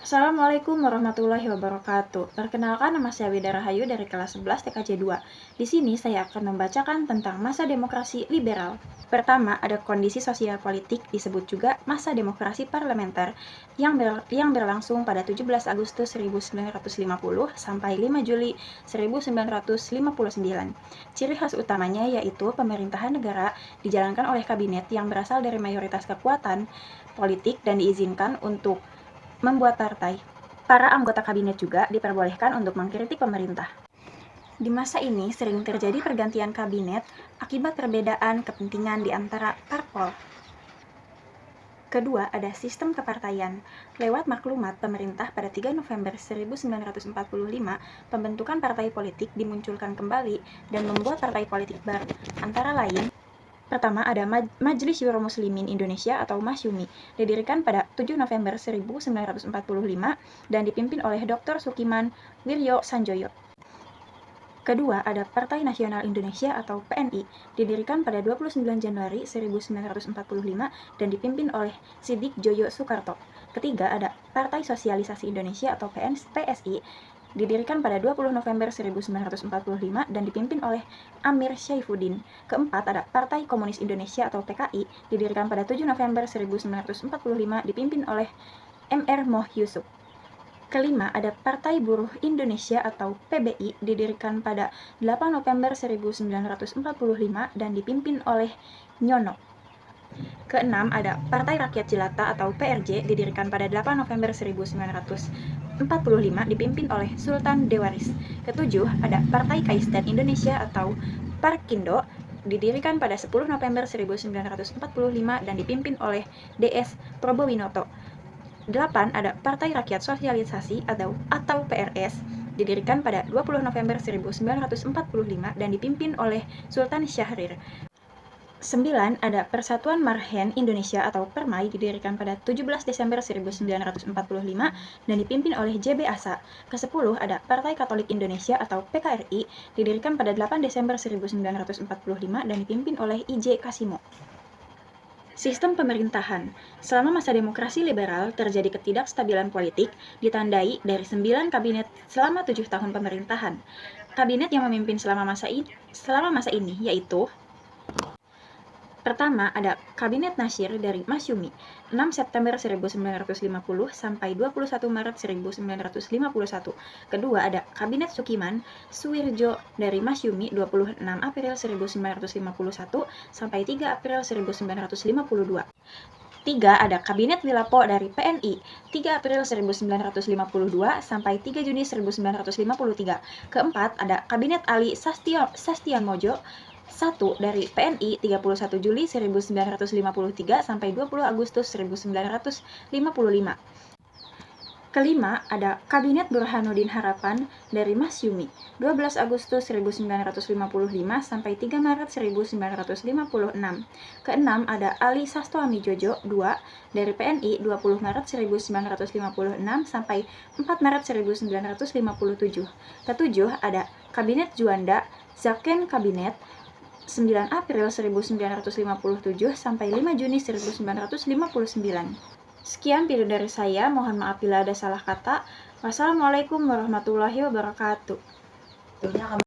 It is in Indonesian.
Assalamualaikum warahmatullahi wabarakatuh. Perkenalkan, nama saya Wida Rahayu dari kelas 11 TKJ 2. Di sini saya akan membacakan tentang masa demokrasi liberal. Pertama, ada kondisi sosial politik, disebut juga masa demokrasi parlementer, yang berlangsung pada 17 Agustus 1950 sampai 5 Juli 1959. Ciri khas utamanya yaitu pemerintahan negara dijalankan oleh kabinet yang berasal dari mayoritas kekuatan politik dan diizinkan untuk membuat partai. Para anggota kabinet juga diperbolehkan untuk mengkritik pemerintah. Di masa ini sering terjadi pergantian kabinet akibat perbedaan kepentingan di antara parpol. Kedua, ada sistem kepartaian. Lewat maklumat pemerintah pada 3 November 1945, pembentukan partai politik dimunculkan kembali dan membuat partai politik baru. Antara lain, pertama, ada Majelis Syuro Muslimin Indonesia atau Masyumi, didirikan pada 7 November 1945 dan dipimpin oleh Dr. Sukiman Wiryo Sanjoyo. Kedua, ada Partai Nasional Indonesia atau PNI, didirikan pada 29 Januari 1945 dan dipimpin oleh Sidik Joyo Soekarto. Ketiga, ada Partai Sosialisasi Indonesia atau PSI, didirikan pada 20 November 1945 dan dipimpin oleh Amir Syaifuddin. Keempat, ada Partai Komunis Indonesia atau PKI, didirikan pada 7 November 1945, dipimpin oleh M.R. Moh Yusuf. Kelima, ada Partai Buruh Indonesia atau PBI, didirikan pada 8 November 1945 dan dipimpin oleh Nyono. Keenam, ada Partai Rakyat Jelata atau PRJ, didirikan pada 8 November 1945, dipimpin oleh Sultan Dewaris. Ketujuh, ada Partai Kaistan Indonesia atau Parkindo, didirikan pada 10 November 1945 dan dipimpin oleh DS Probowinoto. 8, ada Partai Rakyat Sosialisasi atau PRS, didirikan pada 20 November 1945 dan dipimpin oleh Sultan Syahrir. 9, ada Persatuan Marhen Indonesia atau Permai, didirikan pada 17 Desember 1945 dan dipimpin oleh JB Asa. Ke-10, ada Partai Katolik Indonesia atau PKRI, didirikan pada 8 Desember 1945 dan dipimpin oleh IJ Kasimo. Sistem pemerintahan. Selama masa demokrasi liberal, terjadi ketidakstabilan politik, ditandai dari 9 kabinet selama 7 tahun pemerintahan. Kabinet yang memimpin selama masa ini yaitu: pertama, ada Kabinet Nasyir dari Masyumi, 6 September 1950 sampai 21 Maret 1951. Kedua, ada Kabinet Sukiman Suwirjo dari Masyumi, 26 April 1951 sampai 3 April 1952. 3, ada Kabinet Wilapo dari PNI, 3 April 1952 sampai 3 Juni 1953. Keempat, ada Kabinet Ali Sastianmojo 1 dari PNI, 31 Juli 1953 sampai 20 Agustus 1955. Kelima, ada Kabinet Burhanuddin Harapan dari Masyumi, 12 Agustus 1955 sampai 3 Maret 1956. Keenam, ada Ali Sastoamijojo 2 dari PNI, 20 Maret 1956 sampai 4 Maret 1957. Ketujuh, ada Kabinet Juanda Zaken Kabinet, 9 April 1957 sampai 5 Juni 1959. Sekian video dari saya, mohon maaf bila ada salah kata. Wassalamualaikum warahmatullahi wabarakatuh.